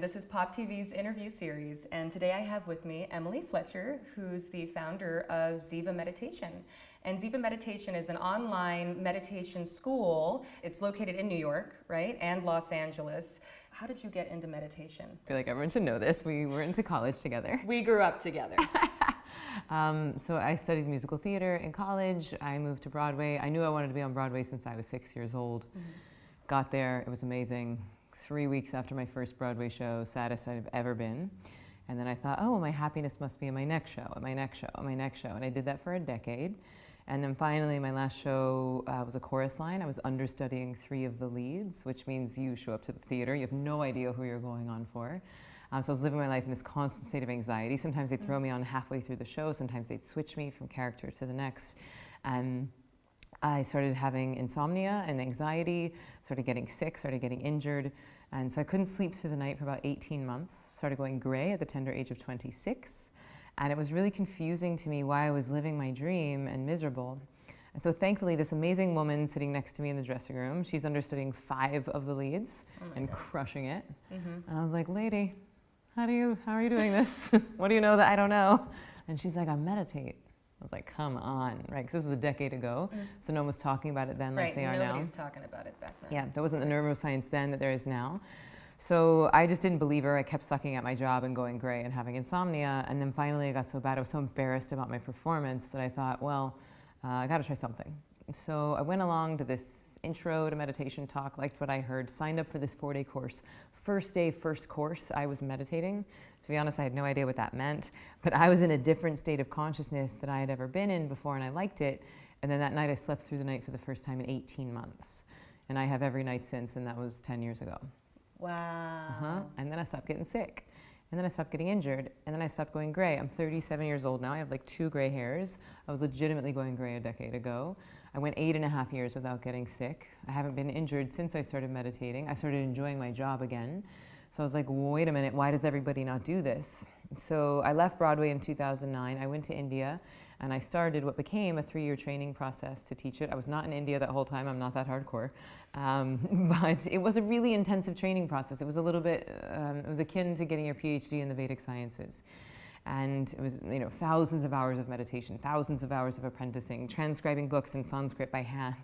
and this is Pop TV's interview series. And today I have with me Emily Fletcher, who's the founder of Ziva Meditation. And Ziva Meditation is an online meditation school. It's located in New York, right, and Los Angeles. How did you get into meditation? I feel like everyone should know this. We went to college together. We grew up together. So I studied musical theater in college. I moved to Broadway. I knew I wanted to be on Broadway since I was 6 years old. Got there, it was amazing. 3 weeks after my first Broadway show, saddest I've ever been. And then I thought, oh, my happiness must be in my next show, and my next show, and my next show. And I did that for a decade. And then finally, my last show was a chorus line. I was understudying 3 of the leads, which means you show up to the theater, you have no idea who you're going on for. So I was living my life in this constant state of anxiety. Sometimes they'd throw me on halfway through the show, sometimes they'd switch me from character to the next. And I started having insomnia and anxiety, started getting sick, started getting injured. And so I couldn't sleep through the night for about 18 months, started going gray at the tender age of 26. And it was really confusing to me why I was living my dream and miserable. And so thankfully, this amazing woman sitting next to me in the dressing room, she's understudying 5 of the leads and crushing it. And I was like, lady, how are you doing this? What do you know that I don't know? And she's like, I meditate. I was like, come on, right? Because this was a decade ago, so no one was talking about it then like they are now. Nobody's talking about it back then. Yeah, there wasn't the neuroscience then that there is now. So I just didn't believe her. I kept sucking at my job and going gray and having insomnia. And then finally it got so bad, I was so embarrassed about my performance that I thought, well, I gotta try something. So I went along to this intro to meditation talk, liked what I heard, signed up for this 4-day course. First day, first course, I was meditating. To be honest, I had no idea what that meant, but I was in a different state of consciousness that I had ever been in before, and I liked it. And then that night I slept through the night for the first time in 18 months. And I have every night since, and that was 10 years ago. Wow. And then I stopped getting sick. And then I stopped getting injured. And then I stopped going gray. I'm 37 years old now. I have like 2 gray hairs. I was legitimately going gray a decade ago. I went 8.5 years without getting sick. I haven't been injured since I started meditating. I started enjoying my job again. So I was like, wait a minute, why does everybody not do this? So I left Broadway in 2009. I went to India and I started what became a 3-year training process to teach it. I was not in India that whole time. I'm not that hardcore. But it was a really intensive training process. It was a little bit, it was akin to getting your PhD in the Vedic sciences. And it was, thousands of hours of meditation, thousands of hours of apprenticing, transcribing books in Sanskrit by hand.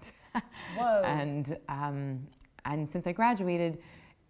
Whoa. And since I graduated,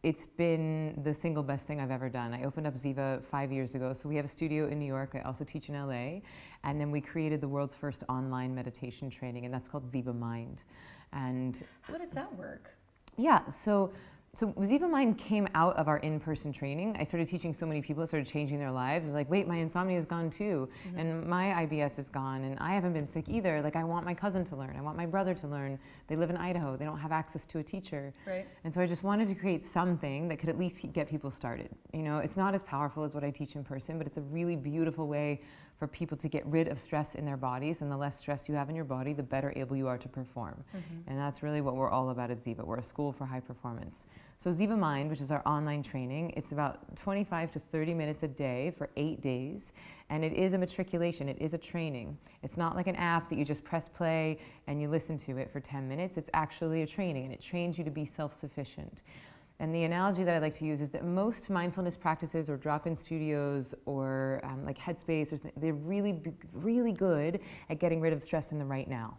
it's been the single best thing I've ever done. I opened up Ziva 5 years ago. So we have a studio in New York. I also teach in LA. And then we created the world's first online meditation training, and that's called Ziva Mind. And how does that work? Yeah, so Ziva Mind came out of our in-person training. I started teaching so many people, it started changing their lives. It was like, wait, my insomnia is gone too, and my IBS is gone, and I haven't been sick either. Like, I want my cousin to learn. I want my brother to learn. They live in Idaho. They don't have access to a teacher. Right. And so I just wanted to create something that could at least get people started. It's not as powerful as what I teach in person, but it's a really beautiful way for people to get rid of stress in their bodies, and the less stress you have in your body, the better able you are to perform. And that's really what we're all about at Ziva. We're a school for high performance. So Ziva Mind, which is our online training, it's about 25 to 30 minutes a day for 8 days, and it is a matriculation, it is a training. It's not like an app that you just press play and you listen to it for 10 minutes. It's actually a training, and it trains you to be self-sufficient. And the analogy that I like to use is that most mindfulness practices or drop-in studios or like Headspace, they're really good at getting rid of stress in the right now.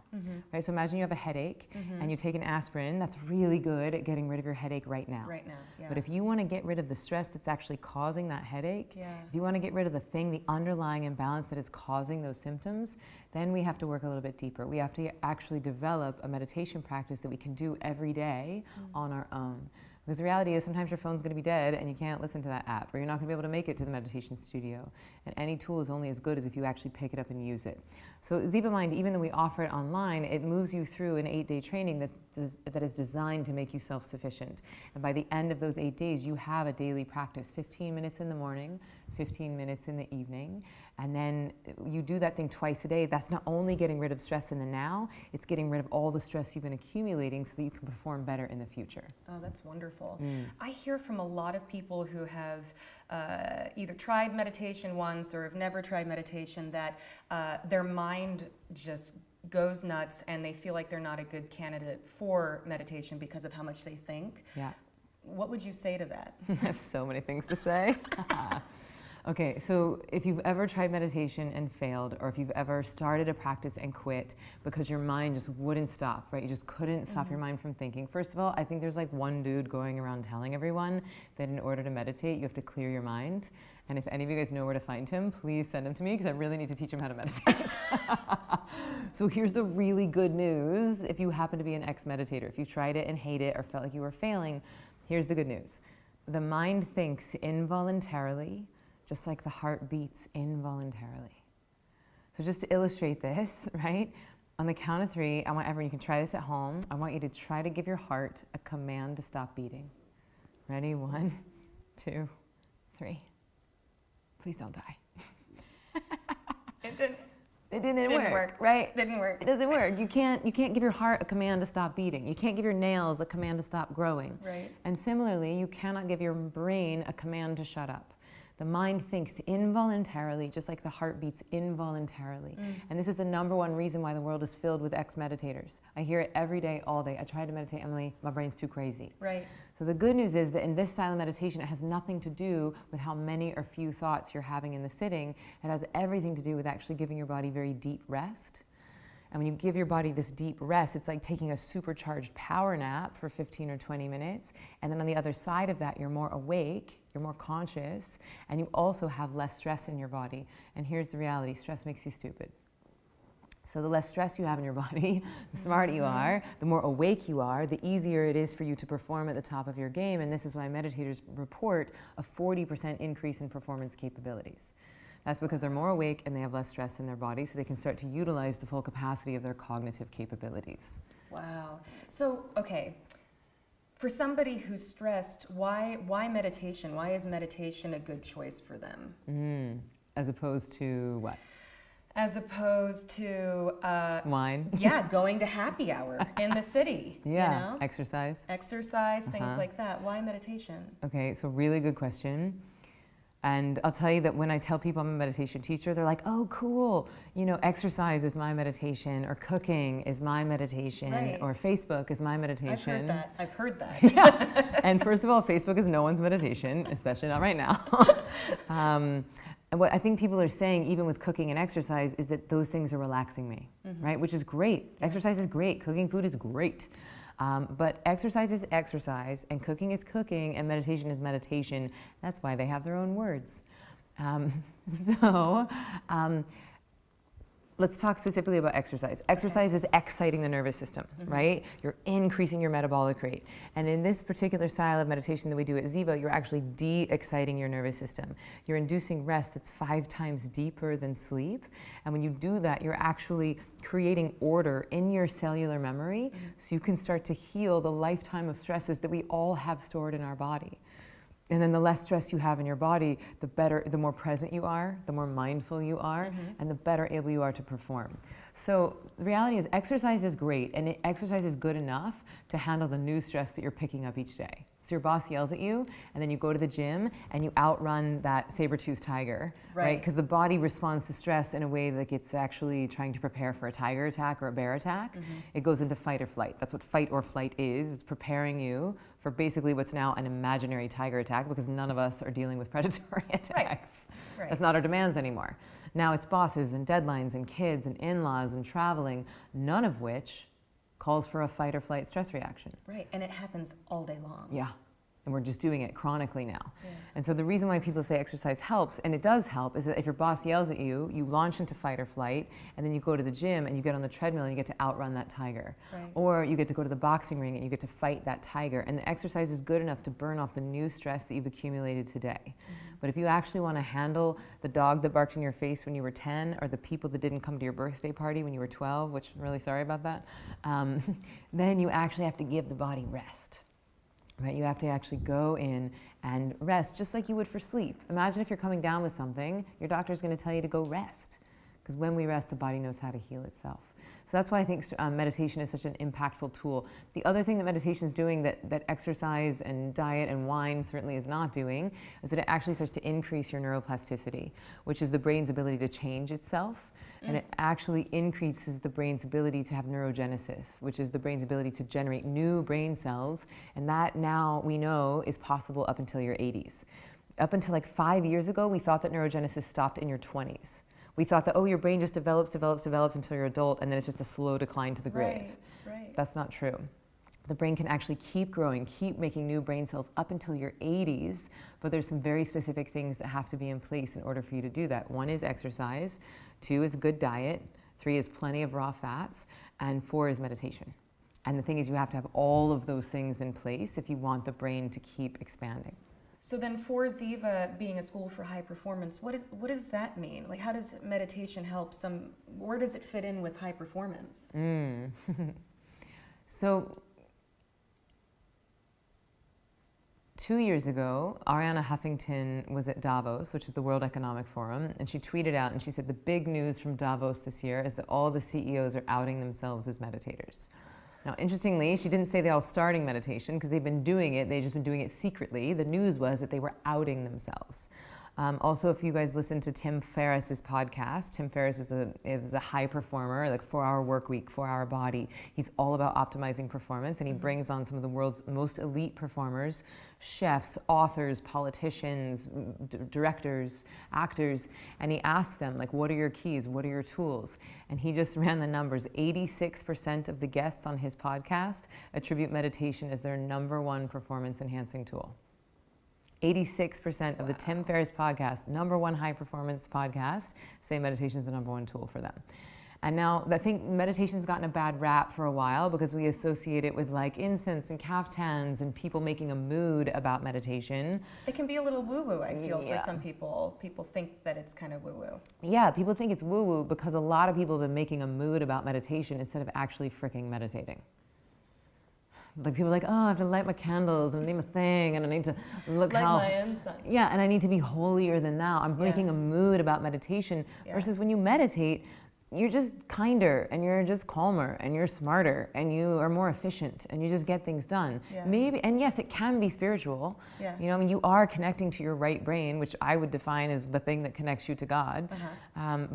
Right? So imagine you have a headache and you take an aspirin. That's really good at getting rid of your headache right now. Right now, yeah. But if you want to get rid of the stress that's actually causing that headache, if you want to get rid of the thing, the underlying imbalance that is causing those symptoms, then we have to work a little bit deeper. We have to actually develop a meditation practice that we can do every day on our own. Because the reality is sometimes your phone's going to be dead and you can't listen to that app, or you're not going to be able to make it to the meditation studio. And any tool is only as good as if you actually pick it up and use it. So Ziva Mind, even though we offer it online, it moves you through an 8-day training that is designed to make you self-sufficient. And by the end of those 8 days, you have a daily practice, 15 minutes in the morning, 15 minutes in the evening. And then you do that thing twice a day. That's not only getting rid of stress in the now, it's getting rid of all the stress you've been accumulating so that you can perform better in the future. Oh, that's wonderful. I hear from a lot of people who have either tried meditation once or have never tried meditation that their mind just goes nuts and they feel like they're not a good candidate for meditation because of how much they think. Yeah. what would you say to that? I have so many things to say. Okay, so if you've ever tried meditation and failed, or if you've ever started a practice and quit because your mind just wouldn't stop, right? You just couldn't stop your mind from thinking. First of all, I think there's like one dude going around telling everyone that in order to meditate, you have to clear your mind. And if any of you guys know where to find him, please send him to me because I really need to teach him how to meditate. So here's the really good news. If you happen to be an ex-meditator, if you tried it and hate it or felt like you were failing, here's the good news. The mind thinks involuntarily, just like the heart beats involuntarily. So just to illustrate this, right? On the count of 3, I want everyone, you can try this at home. I want you to try to give your heart a command to stop beating. Ready? 1, 2, 3. Please don't die. It didn't work, right? Didn't work. It doesn't work. You can't give your heart a command to stop beating. You can't give your nails a command to stop growing. Right. And similarly, you cannot give your brain a command to shut up. The mind thinks involuntarily, just like the heart beats involuntarily. And this is the #1 reason why the world is filled with ex-meditators. I hear it every day, all day. I try to meditate, Emily, my brain's too crazy. Right. So the good news is that in this style of meditation, it has nothing to do with how many or few thoughts you're having in the sitting. It has everything to do with actually giving your body very deep rest. And when you give your body this deep rest, it's like taking a supercharged power nap for 15 or 20 minutes. And then on the other side of that, you're more awake, you're more conscious, and you also have less stress in your body. And here's the reality, stress makes you stupid. So the less stress you have in your body, the smarter you are, the more awake you are, the easier it is for you to perform at the top of your game. And this is why meditators report a 40% increase in performance capabilities. That's because they're more awake and they have less stress in their body, so they can start to utilize the full capacity of their cognitive capabilities. Wow. So, okay, for somebody who's stressed, why meditation? Why is meditation a good choice for them? As opposed to what? As opposed to wine. Yeah, going to happy hour in the city. Yeah, you know? exercise, things like that. Why meditation? Okay, so really good question. And I'll tell you that when I tell people I'm a meditation teacher, they're like, oh, cool. You know, exercise is my meditation, or cooking is my meditation, right. or Facebook is my meditation. I've heard that. Yeah. And first of all, Facebook is no one's meditation, especially not right now. And what I think people are saying, even with cooking and exercise, is that those things are relaxing me, right? Which is great. Exercise is great. Cooking food is great. But exercise is exercise, and cooking is cooking, and meditation is meditation. That's why they have their own words. Let's talk specifically about exercise. Exercise is exciting the nervous system, right? You're increasing your metabolic rate. And in this particular style of meditation that we do at Ziva, you're actually de-exciting your nervous system. You're inducing rest that's 5 times deeper than sleep. And when you do that, you're actually creating order in your cellular memory so you can start to heal the lifetime of stresses that we all have stored in our body. And then the less stress you have in your body, the better, the more present you are, the more mindful you are, and the better able you are to perform. So the reality is exercise is great, and exercise is good enough to handle the new stress that you're picking up each day. So your boss yells at you, and then you go to the gym and you outrun that saber-toothed tiger, right? Because the body responds to stress in a way like it's actually trying to prepare for a tiger attack or a bear attack. It goes into fight or flight. That's what fight or flight is. It's preparing you for basically what's now an imaginary tiger attack, because none of us are dealing with predatory attacks. Right. That's not our demands anymore. Now it's bosses and deadlines and kids and in-laws and traveling, none of which calls for a fight or flight stress reaction. Right, and it happens all day long. Yeah, and we're just doing it chronically now. Yeah. And so the reason why people say exercise helps, and it does help, is that if your boss yells at you, you launch into fight or flight, and then you go to the gym and you get on the treadmill and you get to outrun that tiger. Right. Or you get to go to the boxing ring and you get to fight that tiger. And the exercise is good enough to burn off the new stress that you've accumulated today. But if you actually want to handle the dog that barked in your face when you were 10, or the people that didn't come to your birthday party when you were 12, which I'm really sorry about that, then you actually have to give the body rest. Right? You have to actually go in and rest, just like you would for sleep. Imagine if you're coming down with something, your doctor's going to tell you to go rest. Because when we rest, the body knows how to heal itself. So that's why I think meditation is such an impactful tool. The other thing that meditation is doing that exercise and diet and wine certainly is not doing is that it actually starts to increase your neuroplasticity, which is the brain's ability to change itself. and it actually increases the brain's ability to have neurogenesis, which is the brain's ability to generate new brain cells, and that now we know is possible up until your 80s. Up until like 5 years ago, we thought that neurogenesis stopped in your 20s. We thought that, oh, your brain just develops until you're adult, and then it's just a slow decline to the grave. Right. That's not true. The brain can actually keep growing, keep making new brain cells up until your 80s, but there's some very specific things that have to be in place in order for you to do that. 1 is exercise, 2 is good diet, 3 is plenty of raw fats, and 4 is meditation. And the thing is, you have to have all of those things in place if you want the brain to keep expanding. So then for Ziva being a school for high performance, what does that mean? Like, how does meditation help where does it fit in with high performance? So 2 years ago, Arianna Huffington was at Davos, which is the World Economic Forum, and she tweeted out and she said the big news from Davos this year is that all the CEOs are outing themselves as meditators. Now, interestingly, she didn't say they all starting meditation because they've been doing it, they've just been doing it secretly. The news was that they were outing themselves. Also, if you guys listen to Tim Ferriss's podcast, Tim Ferriss is a high performer, like 4-hour work week, 4-hour body. He's all about optimizing performance, and he brings on some of the world's most elite performers, chefs, authors, politicians, directors, actors, and he asks them, like, what are your keys? What are your tools? And he just ran the numbers. 86% of the guests on his podcast attribute meditation as their #1 performance enhancing tool. 86% of the Tim Ferriss podcast, #1 high performance podcast, say meditation is the #1 tool for them. And now I think meditation's gotten a bad rap for a while because we associate it with like incense and kaftans and people making a mood about meditation. It can be a little woo-woo, I feel, for some people. People think that it's kind of woo-woo. Yeah, people think it's woo-woo because a lot of people have been making a mood about meditation instead of actually freaking meditating. Like people are like, oh, I have to light my candles and I need my thing and I need to look like how... my insights. Yeah, and I need to be holier than thou. I'm making a mood about meditation versus when you meditate, you're just kinder and you're just calmer and you're smarter and you are more efficient and you just get things done. Yeah. Maybe, and yes, it can be spiritual. Yeah. You know, I mean, you are connecting to your right brain, which I would define as the thing that connects you to God.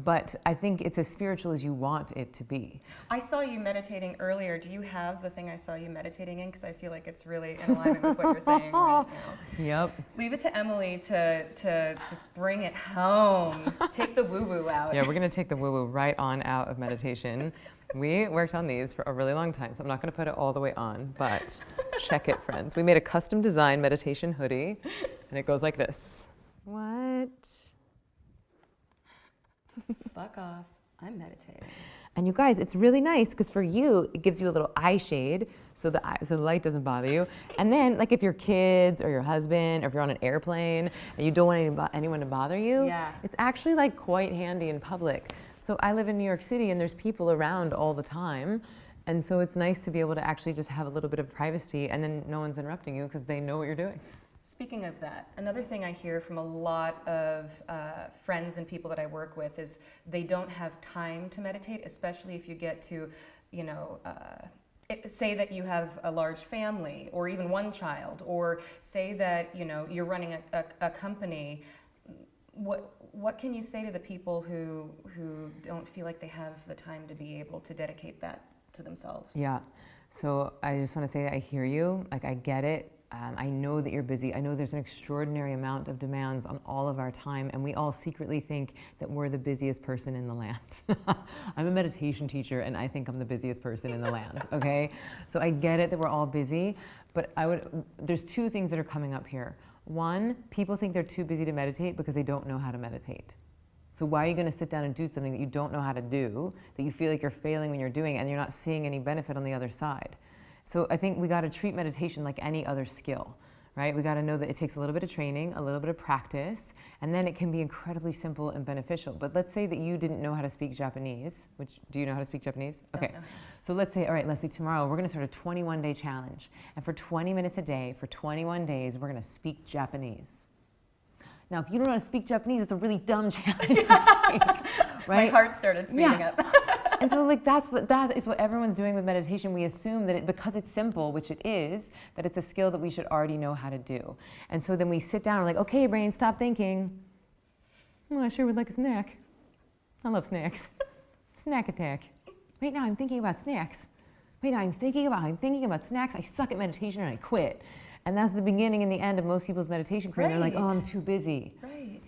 But I think it's as spiritual as you want it to be. I saw you meditating earlier. Do you have the thing I saw you meditating in? Because I feel like it's really in alignment with what you're saying right now. Yep. Leave it to Emily to just bring it home. Take the woo-woo out. Yeah, we're going to take the woo-woo right on out of meditation. We worked on these for a really long time, so I'm not going to put it all the way on, but check it, friends. We made a custom design meditation hoodie, and it goes like this. What? Fuck off. I'm meditating. And you guys, it's really nice because for you, it gives you a little eye shade so the light doesn't bother you. And then, like if your kids or your husband, or if you're on an airplane and you don't want anyone to bother you, it's actually like quite handy in public. So I live in New York City and there's people around all the time. And so it's nice to be able to actually just have a little bit of privacy and then no one's interrupting you because they know what you're doing. Speaking of that, another thing I hear from a lot of friends and people that I work with is they don't have time to meditate, especially if you get to, you know, say that you have a large family or even one child, or say that, you know, you're running a company. What can you say to the people who don't feel like they have the time to be able to dedicate that to themselves? Yeah. So I just want to say I hear you. Like, I get it. I know that you're busy. I know there's an extraordinary amount of demands on all of our time, and we all secretly think that we're the busiest person in the land. I'm a meditation teacher, and I think I'm the busiest person in the land, okay? So I get it that we're all busy, but there's 2 things that are coming up here. 1, people think they're too busy to meditate because they don't know how to meditate. So why are you going to sit down and do something that you don't know how to do, that you feel like you're failing when you're doing it, and you're not seeing any benefit on the other side? So I think we got to treat meditation like any other skill, right? We got to know that it takes a little bit of training, a little bit of practice, and then it can be incredibly simple and beneficial. But let's say that you didn't know how to speak Japanese, do you know how to speak Japanese? Okay. So let's say, all right, Leslie, tomorrow we're going to start a 21-day challenge. And for 20 minutes a day, for 21 days, we're going to speak Japanese. Now, if you don't know how to speak Japanese, it's a really dumb challenge to take, right? My heart started speeding up. And so that is what everyone's doing with meditation. We assume that because it's simple, which it is, that it's a skill that we should already know how to do. And so then we sit down and we're like, okay, brain, stop thinking. Oh, I sure would like a snack. I love snacks. snack attack. Wait, now I'm thinking about snacks. Wait, now I'm thinking about snacks. I suck at meditation and I quit. And that's the beginning and the end of most people's meditation career. They're like, oh, I'm too busy. Right.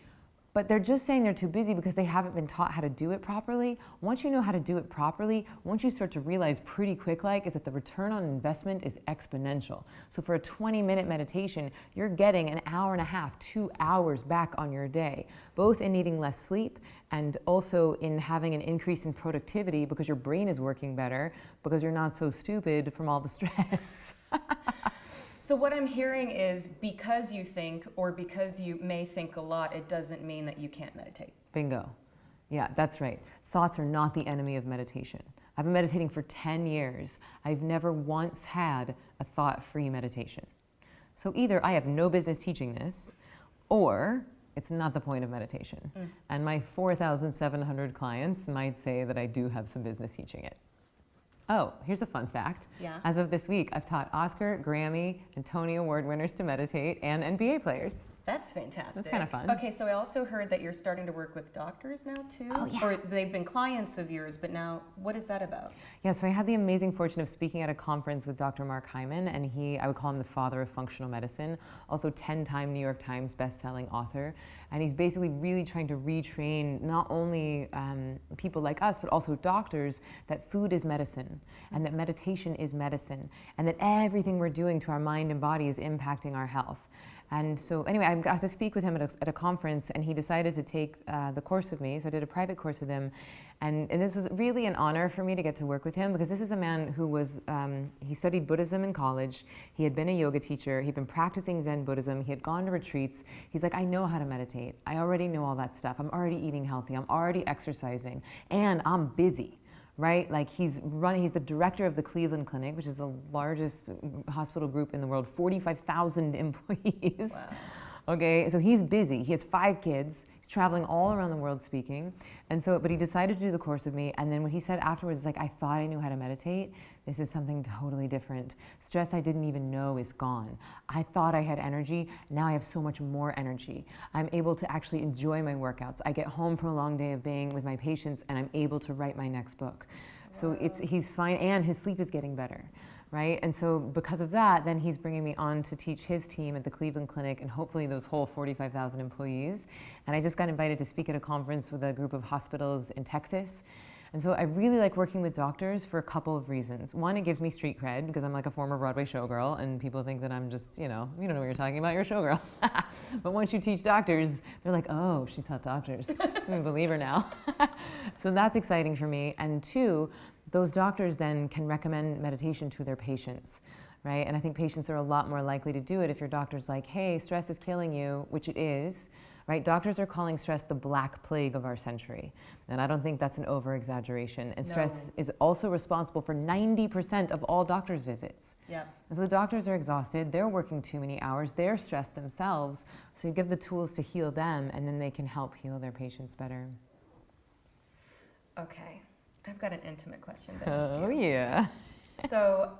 But they're just saying they're too busy because they haven't been taught how to do it properly. Once you know how to do it properly, once you start to realize pretty quick is that the return on investment is exponential. So for a 20-minute meditation, you're getting an hour and a half, 2 hours back on your day, both in needing less sleep and also in having an increase in productivity because your brain is working better because you're not so stupid from all the stress. So what I'm hearing is because you think or because you may think a lot, it doesn't mean that you can't meditate. Bingo. Yeah, that's right. Thoughts are not the enemy of meditation. I've been meditating for 10 years. I've never once had a thought-free meditation. So either I have no business teaching this, or it's not the point of meditation. And my 4,700 clients might say that I do have some business teaching it. Oh, here's a fun fact. Yeah. As of this week, I've taught Oscar, Grammy, and Tony Award winners to meditate and NBA players. That's fantastic. That's kind of fun. Okay, so I also heard that you're starting to work with doctors now too? Oh, yeah. Or they've been clients of yours, but now what is that about? Yeah, so I had the amazing fortune of speaking at a conference with Dr. Mark Hyman, and I would call him the father of functional medicine, also 10-time New York Times best-selling author. And he's basically really trying to retrain not only people like us, but also doctors that food is medicine, and that meditation is medicine, and that everything we're doing to our mind and body is impacting our health. And so anyway, I got to speak with him at a conference, and he decided to take the course with me. So I did a private course with him. And this was really an honor for me to get to work with him because this is a man who was, he studied Buddhism in college. He had been a yoga teacher. He'd been practicing Zen Buddhism. He had gone to retreats. He's like, I know how to meditate. I already know all that stuff. I'm already eating healthy. I'm already exercising. And I'm busy. Right? Like he's the director of the Cleveland Clinic, which is the largest hospital group in the world, 45,000 employees. Wow. Okay, so he's busy. He has 5 kids. He's traveling all around the world speaking. And so, but he decided to do the course with me. And then what he said afterwards is like, I thought I knew how to meditate. This is something totally different. Stress I didn't even know is gone. I thought I had energy. Now I have so much more energy. I'm able to actually enjoy my workouts. I get home from a long day of being with my patients and I'm able to write my next book. So he's fine, and his sleep is getting better. Right? And so because of that, then he's bringing me on to teach his team at the Cleveland Clinic and hopefully those whole 45,000 employees. And I just got invited to speak at a conference with a group of hospitals in Texas. And so I really like working with doctors for a couple of reasons. One, it gives me street cred because I'm like a former Broadway showgirl and people think that I'm just, you don't know what you're talking about, you're a showgirl. But once you teach doctors, they're like, oh, she's taught doctors. I believe her now. So that's exciting for me. And 2, those doctors then can recommend meditation to their patients, right? And I think patients are a lot more likely to do it if your doctor's like, hey, stress is killing you, which it is, right? Doctors are calling stress the black plague of our century. And I don't think that's an over-exaggeration. And stress is also responsible for 90% of all doctors' visits. Yeah. And so the doctors are exhausted, they're working too many hours, they're stressed themselves, so you give the tools to heal them, and then they can help heal their patients better. Okay. I've got an intimate question to ask you. Oh, yeah. So,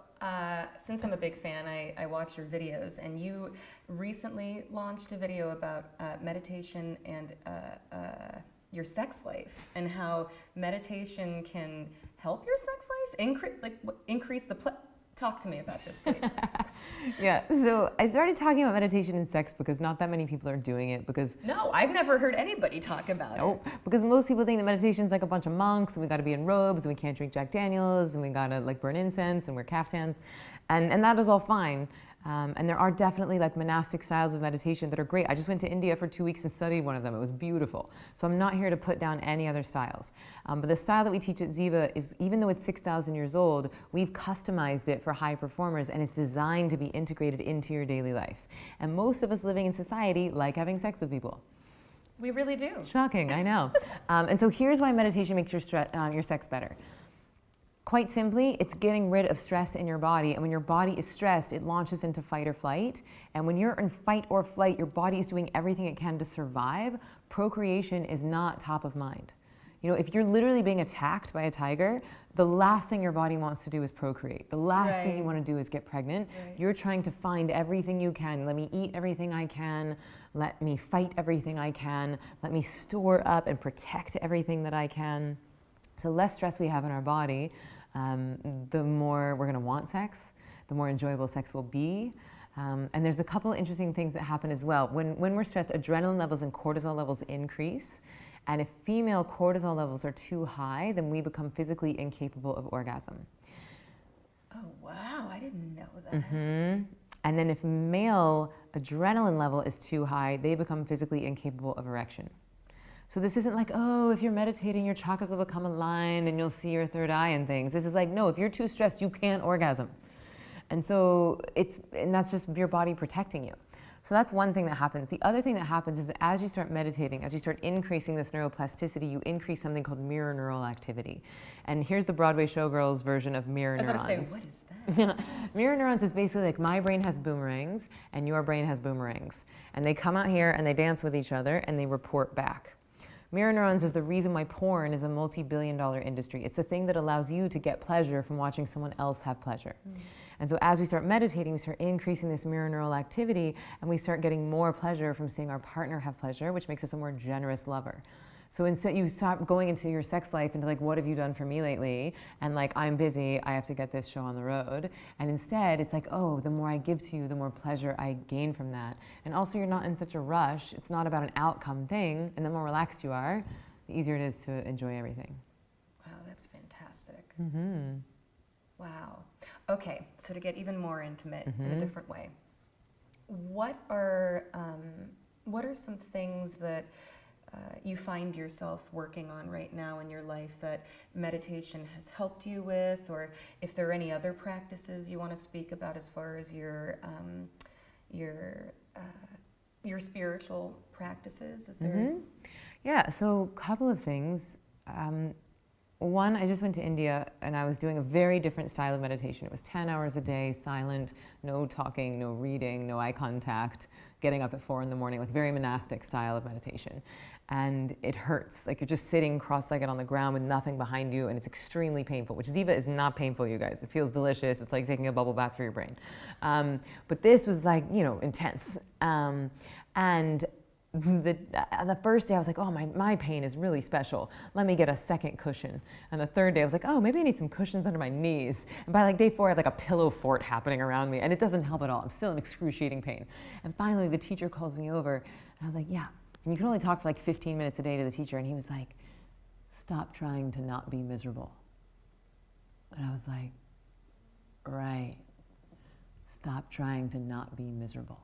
since I'm a big fan, I watch your videos, and you recently launched a video about meditation and your sex life, and how meditation can help your sex life, increase the Talk to me about this, please. Yeah, so I started talking about meditation and sex because not that many people are doing it because... No, I've never heard anybody talk about it. Because most people think that meditation's like a bunch of monks and we gotta be in robes and we can't drink Jack Daniels and we gotta like burn incense and wear caftans. And that is all fine. And there are definitely like monastic styles of meditation that are great. I just went to India for 2 weeks and studied one of them. It was beautiful. So I'm not here to put down any other styles. But the style that we teach at Ziva is, even though it's 6,000 years old, we've customized it for high performers and it's designed to be integrated into your daily life. And most of us living in society like having sex with people. We really do. Shocking, I know. And so here's why meditation makes your sex better. Quite simply, it's getting rid of stress in your body. And when your body is stressed, it launches into fight or flight. And when you're in fight or flight, your body is doing everything it can to survive. Procreation is not top of mind. You know, if you're literally being attacked by a tiger, the last thing your body wants to do is procreate. The last thing you want to do is get pregnant. You're trying to find everything you can. Let me eat everything I can. Let me fight everything I can. Let me store up and protect everything that I can. So less stress we have in our body, the more we're going to want sex, the more enjoyable sex will be. And there's a couple interesting things that happen as well. When we're stressed, adrenaline levels and cortisol levels increase. And if female cortisol levels are too high, then we become physically incapable of orgasm. Oh, wow, I didn't know that. Mm-hmm. And then if male adrenaline level is too high, they become physically incapable of erection. So this isn't like, oh, if you're meditating, your chakras will become aligned and you'll see your third eye and things. This is like, no, if you're too stressed, you can't orgasm. And so that's just your body protecting you. So that's one thing that happens. The other thing that happens is that as you start meditating, as you start increasing this neuroplasticity, you increase something called mirror neural activity. And here's the Broadway showgirls version of mirror neurons. I was about to say, what is that? Mirror neurons is basically like my brain has boomerangs and your brain has boomerangs. And they come out here and they dance with each other and they report back. Mirror neurons is the reason why porn is a multi-billion-dollar industry. It's the thing that allows you to get pleasure from watching someone else have pleasure. And so as we start meditating, we start increasing this mirror neural activity, and we start getting more pleasure from seeing our partner have pleasure, which makes us a more generous lover. So instead, you stop going into your sex life into like, what have you done for me lately? And like, I'm busy, I have to get this show on the road. And instead, it's like, oh, the more I give to you, the more pleasure I gain from that. And also, you're not in such a rush. It's not about an outcome thing. And the more relaxed you are, the easier it is to enjoy everything. Wow, that's fantastic. Mm-hmm. Wow. Okay, so to get even more intimate in a different way, what are some things that you find yourself working on right now in your life that meditation has helped you with, or if there are any other practices you want to speak about as far as your spiritual practices? Is there? Yeah, so a couple of things. One, I just went to India and I was doing a very different style of meditation. It was 10 hours a day, silent, no talking, no reading, no eye contact, getting up at 4 in the morning, like very monastic style of meditation. And it hurts, like you're just sitting cross-legged on the ground with nothing behind you, and it's extremely painful, which Ziva is not painful, you guys. It feels delicious. It's like taking a bubble bath for your brain. But this was like, intense. And the first day I was like, oh, my pain is really special. Let me get a second cushion. And the third day I was like, oh, maybe I need some cushions under my knees. And by like day 4, I have like a pillow fort happening around me, and it doesn't help at all. I'm still in excruciating pain. And finally the teacher calls me over, and I was like, yeah. And you can only talk for like 15 minutes a day to the teacher. And he was like, stop trying to not be miserable. And I was like, right. Stop trying to not be miserable.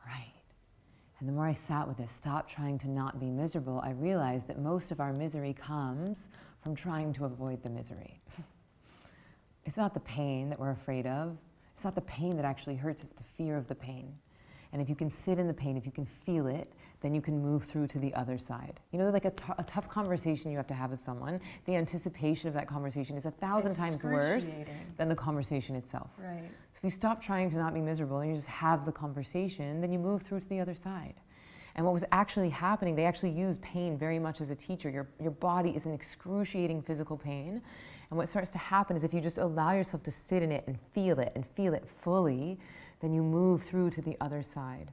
Right. And the more I sat with this, stop trying to not be miserable, I realized that most of our misery comes from trying to avoid the misery. It's not the pain that we're afraid of. It's not the pain that actually hurts, it's the fear of the pain. And if you can sit in the pain, if you can feel it, then you can move through to the other side. Like a tough conversation you have to have with someone, the anticipation of that conversation is 1,000 times worse than the conversation itself. Right. So if you stop trying to not be miserable and you just have the conversation, then you move through to the other side. And what was actually happening, they actually use pain very much as a teacher. Your body is in excruciating physical pain. And what starts to happen is if you just allow yourself to sit in it and feel it fully, then you move through to the other side.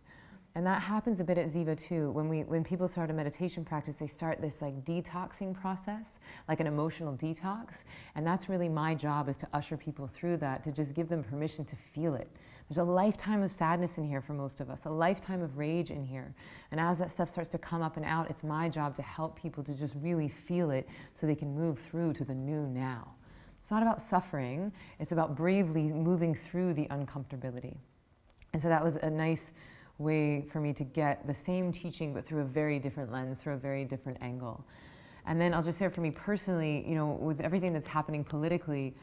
And that happens a bit at Ziva too. When people start a meditation practice, they start this like detoxing process, like an emotional detox. And that's really my job, is to usher people through that, to just give them permission to feel it. There's a lifetime of sadness in here for most of us, a lifetime of rage in here. And as that stuff starts to come up and out, it's my job to help people to just really feel it so they can move through to the new now. It's not about suffering, it's about bravely moving through the uncomfortability. And so that was a nice way for me to get the same teaching but through a very different lens, through a very different angle. And then I'll just share for me personally, with everything that's happening politically,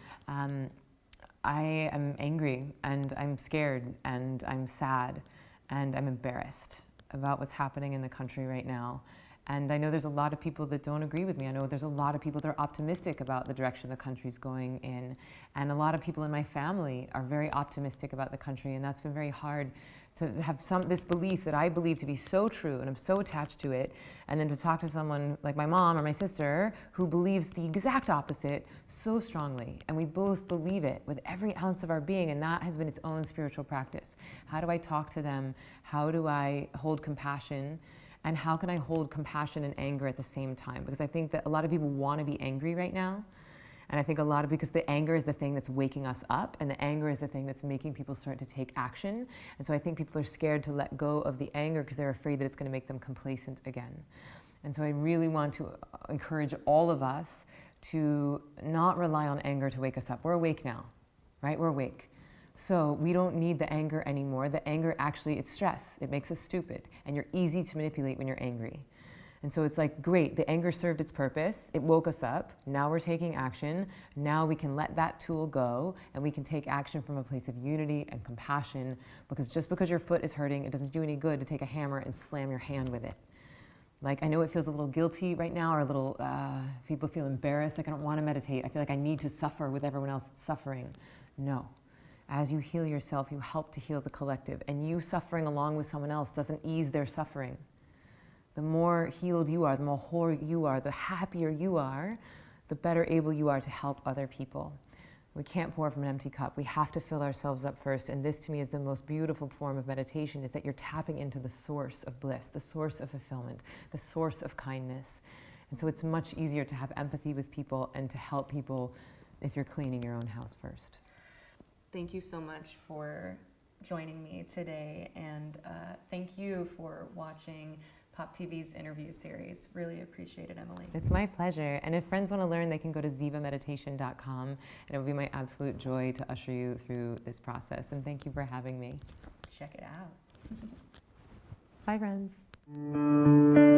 I am angry and I'm scared and I'm sad and I'm embarrassed about what's happening in the country right now. And I know there's a lot of people that don't agree with me. I know there's a lot of people that are optimistic about the direction the country's going in. And a lot of people in my family are very optimistic about the country, and that's been very hard to have this belief that I believe to be so true, and I'm so attached to it, and then to talk to someone like my mom or my sister who believes the exact opposite so strongly, and we both believe it with every ounce of our being, and that has been its own spiritual practice. How do I talk to them? How do I hold compassion? And how can I hold compassion and anger at the same time? Because I think that a lot of people want to be angry right now. And I think because the anger is the thing that's waking us up, and the anger is the thing that's making people start to take action. And so I think people are scared to let go of the anger because they're afraid that it's going to make them complacent again. And so I really want to encourage all of us to not rely on anger to wake us up. We're awake now, right? We're awake. So we don't need the anger anymore. The anger actually, it's stress. It makes us stupid. And you're easy to manipulate when you're angry. And so it's like, great, the anger served its purpose. It woke us up. Now we're taking action. Now we can let that tool go, and we can take action from a place of unity and compassion, because just because your foot is hurting, it doesn't do any good to take a hammer and slam your hand with it. Like, I know it feels a little guilty right now, or a little, people feel embarrassed, like I don't want to meditate. I feel like I need to suffer with everyone else that's suffering. No. As you heal yourself, you help to heal the collective. And you suffering along with someone else doesn't ease their suffering. The more healed you are, the more whole you are, the happier you are, the better able you are to help other people. We can't pour from an empty cup. We have to fill ourselves up first. And this, to me, is the most beautiful form of meditation, is that you're tapping into the source of bliss, the source of fulfillment, the source of kindness. And so it's much easier to have empathy with people and to help people if you're cleaning your own house first. Thank you so much for joining me today, and thank you for watching Pop TV's Innerview series. Really appreciate it, Emily. It's my pleasure. And if friends want to learn, they can go to zivameditation.com, and it will be my absolute joy to usher you through this process. And thank you for having me. Check it out. Bye, friends.